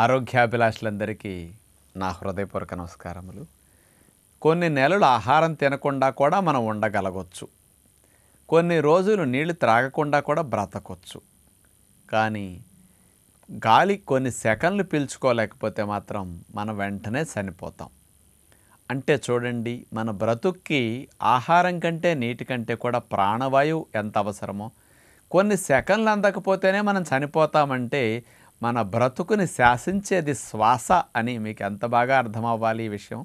ఆరోగ్యాభిలాషులందరికీ నా హృదయపూర్వక నమస్కారములు. కొన్ని నెలలు ఆహారం తినకుండా కూడా మనం ఉండగలగొచ్చు. కొన్ని రోజులు నీళ్లు త్రాగకుండా కూడా బ్రతకొచ్చు. కానీ గాలి కొన్ని సెకన్లు పీల్చుకోలేకపోతే మాత్రం మనం వెంటనే చనిపోతాం. అంటే చూడండి, మన బ్రతుక్కి ఆహారం కంటే నీటి కంటే కూడా ప్రాణవాయువు ఎంత అవసరమో, కొన్ని సెకన్లు అందకపోతేనే మనం చనిపోతామంటే మన బ్రతుకుని శాసించేది శ్వాస అని మీకు ఎంత బాగా అర్థమవ్వాలి ఈ విషయం.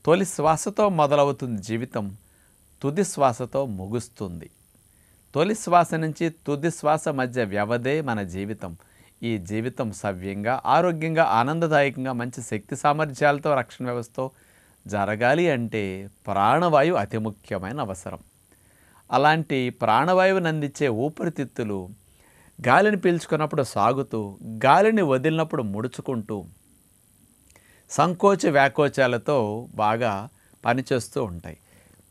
తొలి శ్వాసతో మొదలవుతుంది జీవితం, తుది శ్వాసతో ముగుస్తుంది. తొలి శ్వాస నుంచి తుది శ్వాస మధ్య వ్యవధే మన జీవితం. ఈ జీవితం సవ్యంగా, ఆరోగ్యంగా, ఆనందదాయకంగా, మంచి శక్తి సామర్థ్యాలతో రక్షణ వ్యవస్థతో జరగాలి అంటే ప్రాణవాయువు అతి ముఖ్యమైన అవసరం. అలాంటి ప్రాణవాయువుని అందించే ఊపిరితిత్తులు గాలిని పీల్చుకున్నప్పుడు సాగుతూ, గాలిని వదిలినప్పుడు ముడుచుకుంటూ, సంకోచ వ్యాకోచాలతో బాగా పనిచేస్తూ ఉంటాయి.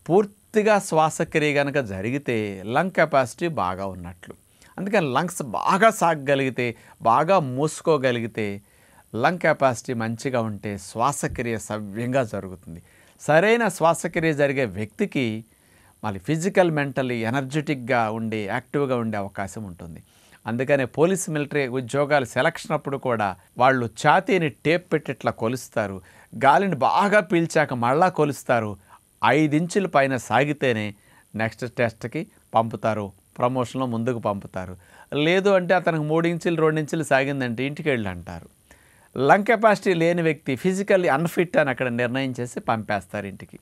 పూర్తిగా శ్వాసక్రియ కనుక జరిగితే లంగ్ కెపాసిటీ బాగా ఉన్నట్లు. అందుకని లంగ్స్ బాగా సాగగలిగితే, బాగా మూసుకోగలిగితే, లంగ్ కెపాసిటీ మంచిగా ఉంటే శ్వాసక్రియ సవ్యంగా జరుగుతుంది. సరైన శ్వాసక్రియ జరిగే వ్యక్తికి మళ్ళీ ఫిజికల్, మెంటల్లీ ఎనర్జెటిక్గా ఉండే, యాక్టివ్గా ఉండే అవకాశం ఉంటుంది. అందుకనే పోలీస్, మిలిటరీ ఉద్యోగాల సెలక్షన్ అప్పుడు కూడా వాళ్ళు ఛాతీని టేప్ పెట్టి ఇట్లా కొలుస్తారు. గాలిని బాగా పీల్చాక మళ్ళా కొలుస్తారు. 5 ఇంచుల పైన సాగితేనే నెక్స్ట్ టెస్ట్కి పంపుతారు, ప్రమోషన్లో ముందుకు పంపుతారు. లేదు అంటే అతనికి 3 ఇంచులు 2 ఇంచులు సాగిందంటే ఇంటికి వెళ్ళి అంటారు. లంగ్ కెపాసిటీ లేని వ్యక్తి ఫిజికల్లీ అన్ఫిట్ అని అక్కడ నిర్ణయం చేసి పంపేస్తారు ఇంటికి.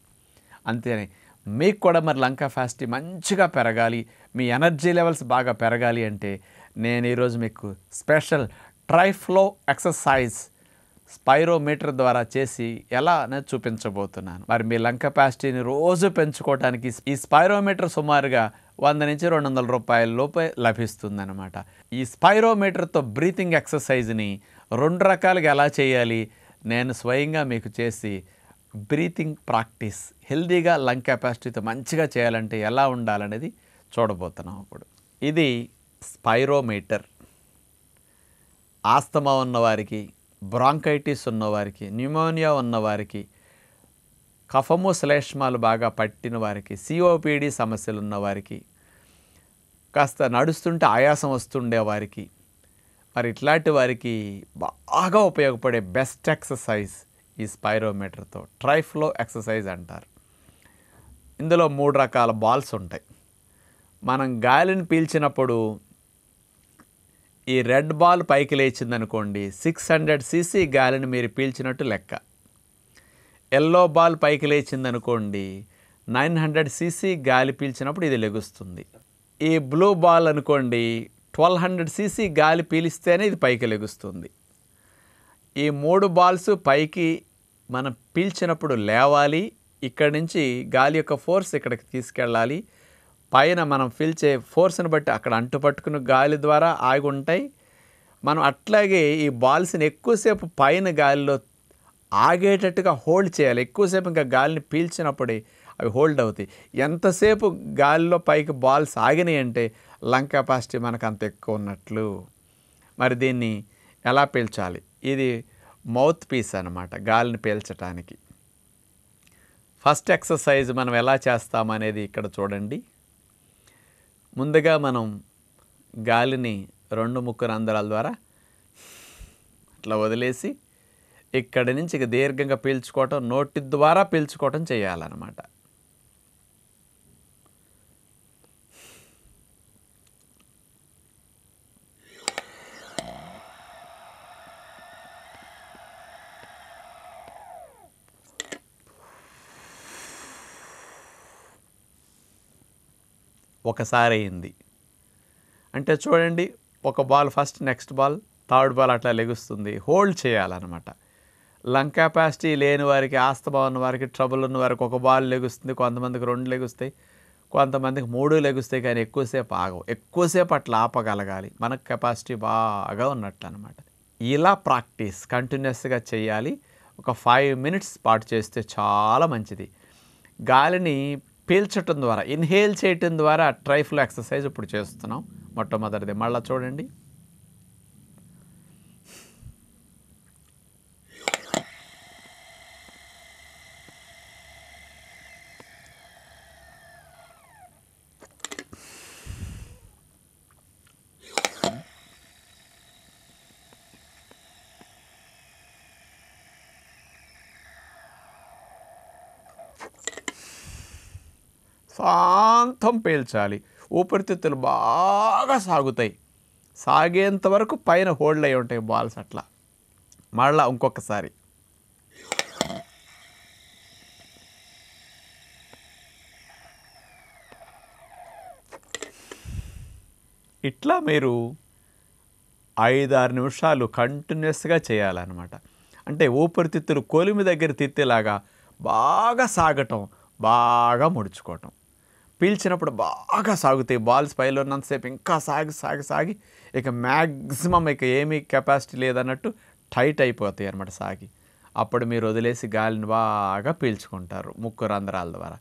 అంతేనే మీకు కూడా మరి లంగ్ కెపాసిటీ మంచిగా పెరగాలి, మీ ఎనర్జీ లెవెల్స్ బాగా పెరగాలి అంటే నేను ఈరోజు మీకు స్పెషల్ ట్రైఫ్లో ఎక్సర్సైజ్ స్పైరోమీటర్ ద్వారా చేసి ఎలా అనేది చూపించబోతున్నాను. మరి మీ లంగ్ కెపాసిటీని రోజు పెంచుకోవడానికి ఈ స్పైరోమీటర్ సుమారుగా 100 నుంచి 200 రూపాయల లోపే లభిస్తుందన్నమాట. ఈ స్పైరోమీటర్తో బ్రీతింగ్ ఎక్సర్సైజ్ని 2 రకాలుగా ఎలా చేయాలి నేను స్వయంగా మీకు చేసి బ్రీతింగ్ ప్రాక్టీస్ హెల్దీగా లంగ్ కెపాసిటీతో మంచిగా చేయాలంటే ఎలా ఉండాలనేది చూడబోతున్నాం. ఇప్పుడు ఇది స్పైరోమీటర్. ఆస్తమా ఉన్నవారికి, బ్రాంకైటిస్ ఉన్నవారికి, న్యూమోనియా ఉన్నవారికి, కఫము శ్లేష్మాలు బాగా పట్టిన వారికి, సిఓపిడి సమస్యలు ఉన్నవారికి, కాస్త నడుస్తుంటే ఆయాసం వస్తుండే వారికి, మరి ఇట్లాంటి వారికి బాగా ఉపయోగపడే బెస్ట్ ఎక్సర్సైజ్ ఈ స్పైరోమీటర్తో ట్రైఫ్లో ఎక్సర్సైజ్ అంటారు. ఇందులో 3 రకాల బాల్స్ ఉంటాయి. మనం గాలిని పీల్చినప్పుడు ఈ రెడ్ బాల్ పైకి లేచిందనుకోండి 600 cc గాలిని మీరు పీల్చినట్టు లెక్క. ఎల్లో బాల్ పైకి లేచిందనుకోండి 900 cc గాలి పీల్చినప్పుడు ఇది లెగుస్తుంది. ఈ బ్లూ బాల్ అనుకోండి 1200 cc గాలి పీలిస్తేనే ఇది పైకి లెగుస్తుంది. ఈ 3 బాల్స్ పైకి మనం పీల్చినప్పుడు లేవాలి. ఇక్కడి నుంచి గాలి యొక్క ఫోర్స్ ఇక్కడికి తీసుకెళ్ళాలి. పైన మనం పీల్చే ఫోర్స్ని బట్టి అక్కడ అంటుపట్టుకుని గాలి ద్వారా ఆగి ఉంటాయి. మనం అట్లాగే ఈ బాల్స్ని ఎక్కువసేపు పైన గాలిలో ఆగేటట్టుగా హోల్డ్ చేయాలి. ఎక్కువసేపు ఇంకా గాలిని పీల్చినప్పుడే అవి హోల్డ్ అవుతాయి. ఎంతసేపు గాలిలో పైకి బాల్స్ ఆగినాయి అంటే లంగ్ కెపాసిటీ మనకు అంత ఎక్కువ ఉన్నట్లు. మరి దీన్ని ఎలా పీల్చాలి? ఇది మౌత్ పీస్ అన్నమాట గాలిని పీల్చడానికి. ఫస్ట్ ఎక్సర్సైజ్ మనం ఎలా చేస్తామనేది ఇక్కడ చూడండి. ముందుగా మనం గాలిని 2 ముక్కు రంధ్రాల ద్వారా ఇట్లా వదిలేసి ఇక్కడి నుంచి ఇక దీర్ఘంగా పీల్చుకోవటం, నోటి ద్వారా పీల్చుకోవటం చేయాలన్నమాట. ఒకసారి అయింది అంటే చూడండి, ఒక ball first, next ball, third ball అట్లా లెగుస్తుంది. హోల్డ్ చేయాలన్నమాట. లంగ్ కెపాసిటీ లేని వారికి, ఆస్తమా ఉన్న వారికి, ట్రబుల్ ఉన్న వారికి ఒక బాల్ లెగుస్తుంది, కొంతమందికి 2 లెగుస్తాయి, కొంతమందికి 3 లెగుస్తాయి. కానీ ఎక్కువసేపు ఆగవు. ఎక్కువసేపు అట్లా ఆపగలగాలి. మనకు కెపాసిటీ బాగా ఉన్నట్లు అనమాట. ఇలా ప్రాక్టీస్ కంటిన్యూస్గా చేయాలి. ఒక 5 minutes పాటు చేస్తే చాలా మంచిది. గాలిని పీల్చటం ద్వారా, ఇన్హేల్ చేయటం ద్వారా ట్రైఫ్లో ఎక్సర్సైజ్ ఇప్పుడు చేస్తున్నాం. మొట్టమొదటిది మళ్ళీ చూడండి. శాంతం పీల్చాలి. ఊపిరితిత్తులు బాగా సాగుతాయి. సాగేంత వరకు పైన హోల్డ్ అయి ఉంటాయి బాల్స్. అట్లా మళ్ళా ఇంకొకసారి ఇట్లా మీరు 5-6 నిమిషాలు కంటిన్యూస్గా చేయాలన్నమాట. అంటే ఊపిరితిత్తులు కొలిమి దగ్గర తిత్తేలాగా బాగా సాగటం, బాగా ముడుచుకోవటం. పీల్చినప్పుడు బాగా సాగుతాయి బాల్స్. పైలో ఉన్నంతసేపు ఇంకా సాగి సాగి సాగి ఇక మ్యాక్సిమం ఇక ఏమీ కెపాసిటీ లేదన్నట్టు టైట్ అయిపోతాయి అన్నమాట సాగి. అప్పుడు మీరు వదిలేసి గాలిని బాగా పీల్చుకుంటారు ముక్కు రంధ్రాల ద్వారా.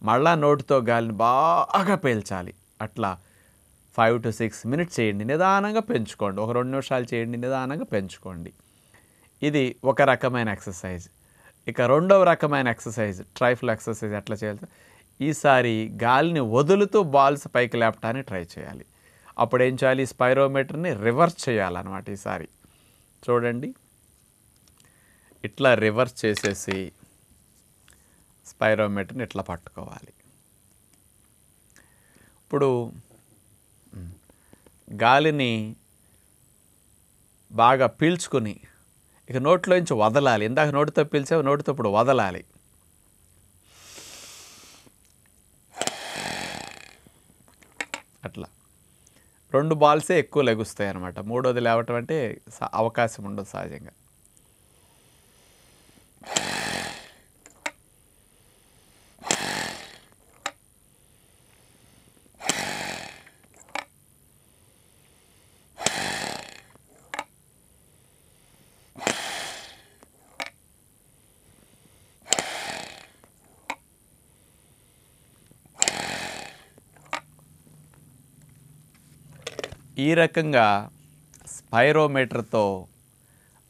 మళ్ళా నోటితో గాలిని బాగా పీల్చాలి. అట్లా 5 to 6 minutes చేయండి. నిదానంగా పెంచుకోండి. ఒక 2 నిమిషాలు చేయండి, నిదానంగా పెంచుకోండి. ఇది ఒక రకమైన ఎక్సర్సైజ్. ఇక రెండవ రకమైన ఎక్సర్సైజ్ ట్రైఫ్లో ఎక్సర్సైజ్ ఎట్లా చేయాలి? ఈసారి గాలిని వదులుతూ బాల్స్ పైకి లేపటానికి ట్రై చేయాలి. అప్పుడు ఏం చేయాలి? స్పైరోమీటర్ని రివర్స్ చేయాలన్నమాట. ఈసారి చూడండి, ఇట్లా రివర్స్ చేసేసి స్పైరోమీటర్ని ఇట్లా పట్టుకోవాలి. ఇప్పుడు గాలిని బాగా పీల్చుకుని ఇక నోట్లోంచి వదలాలి. ఇందాక నోటితో పీల్చావు, నోటితో ఇప్పుడు వదలాలి. అట్లా 2 బాల్సే ఎక్కువ లెగుస్తాయి అన్నమాట. మూడోది లేవటం అంటే అవకాశం ఉండదు సహజంగా. ఈ రకంగా స్పైరోమీటర్తో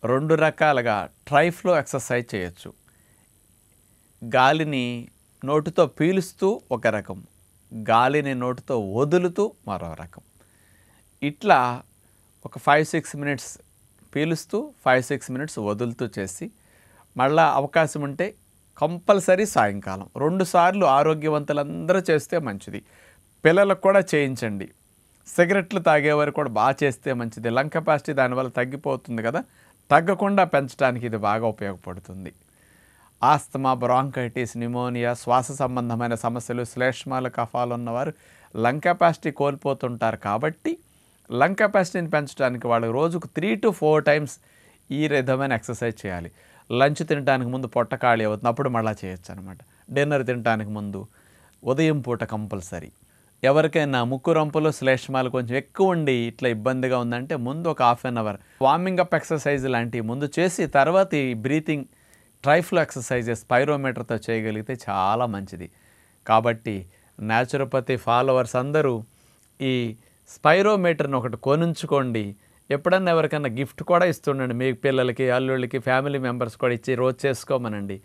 2 రకాలుగా ట్రైఫ్లో ఎక్సర్సైజ్ చేయొచ్చు. గాలిని నోటితో పీలుస్తూ ఒక రకం, గాలిని నోటితో వదులుతూ మరో రకం. ఇట్లా ఒక 5-6 minutes పీలుస్తూ 5-6 minutes వదులుతూ చేసి మళ్ళా అవకాశం ఉంటే కంపల్సరీ సాయంకాలం 2 సార్లు ఆరోగ్యవంతులందరూ చేస్తే మంచిది. పిల్లలకు కూడా చేయించండి. సిగరెట్లు తాగేవారు కూడా బాగా చేస్తే మంచిది. లంగ్ కెపాసిటీ దానివల్ల తగ్గిపోతుంది కదా, తగ్గకుండా పెంచడానికి ఇది బాగా ఉపయోగపడుతుంది. ఆస్తమా, బ్రాంకైటిస్, న్యూమోనియా, శ్వాస సంబంధమైన సమస్యలు, శ్లేష్మాలు, కఫాలు ఉన్నవారు లంగ్ కెపాసిటీ కోల్పోతుంటారు. కాబట్టి లంగ్ కెపాసిటీని పెంచడానికి వాళ్ళు రోజుకు 3 to 4 times ఈ విధమైన ఎక్సర్సైజ్ చేయాలి. లంచ్ తినడానికి ముందు పొట్ట ఖాళీ అవుతుంది, అప్పుడు మళ్ళీ చేయొచ్చు అనమాట. డిన్నర్ తినడానికి ముందు, ఉదయం పూట కంపల్సరీ. ఎవరికైనా ముక్కు రంపులు, శ్లేష్మాలు కొంచెం ఎక్కువ ఉండి ఇట్లా ఇబ్బందిగా ఉందంటే ముందు ఒక 1/2 hour వార్మింగ్ అప్ ఎక్సర్సైజ్ లాంటివి ముందు చేసి తర్వాత ఈ బ్రీతింగ్ ట్రైఫ్లో ఎక్సర్సైజెస్ స్పైరోమీటర్తో చేయగలిగితే చాలా మంచిది. కాబట్టి న్యాచురోపతి ఫాలోవర్స్ అందరూ ఈ స్పైరోమీటర్ని ఒకటి కొనుంచుకోండి. ఎప్పుడన్నా ఎవరికైనా గిఫ్ట్ కూడా ఇస్తుండండి. మీ పిల్లలకి, అల్లుళ్ళకి, ఫ్యామిలీ మెంబర్స్ కూడా ఇచ్చి రోజు చేసుకోమనండి.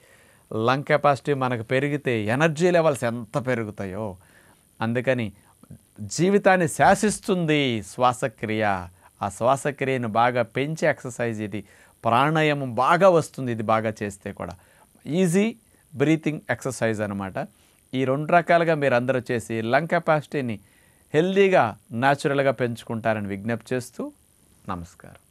లంగ్ కెపాసిటీ మనకు పెరిగితే ఎనర్జీ లెవెల్స్ ఎంత పెరుగుతాయో. అందుకని జీవితాన్ని శాసిస్తుంది శ్వాసక్రియ. ఆ శ్వాసక్రియను బాగా పెంచే ఎక్సర్సైజ్ ఇది. ప్రాణాయామం బాగా వస్తుంది ఇది బాగా చేస్తే కూడా. ఈజీ బ్రీతింగ్ ఎక్సర్సైజ్ అనమాట. ఈ 2 రకాలుగా మీరు అందరూ చేసి లంగ్ కెపాసిటీని హెల్దీగా, న్యాచురల్గా పెంచుకుంటారని విజ్ఞప్తి చేస్తూ నమస్కారం.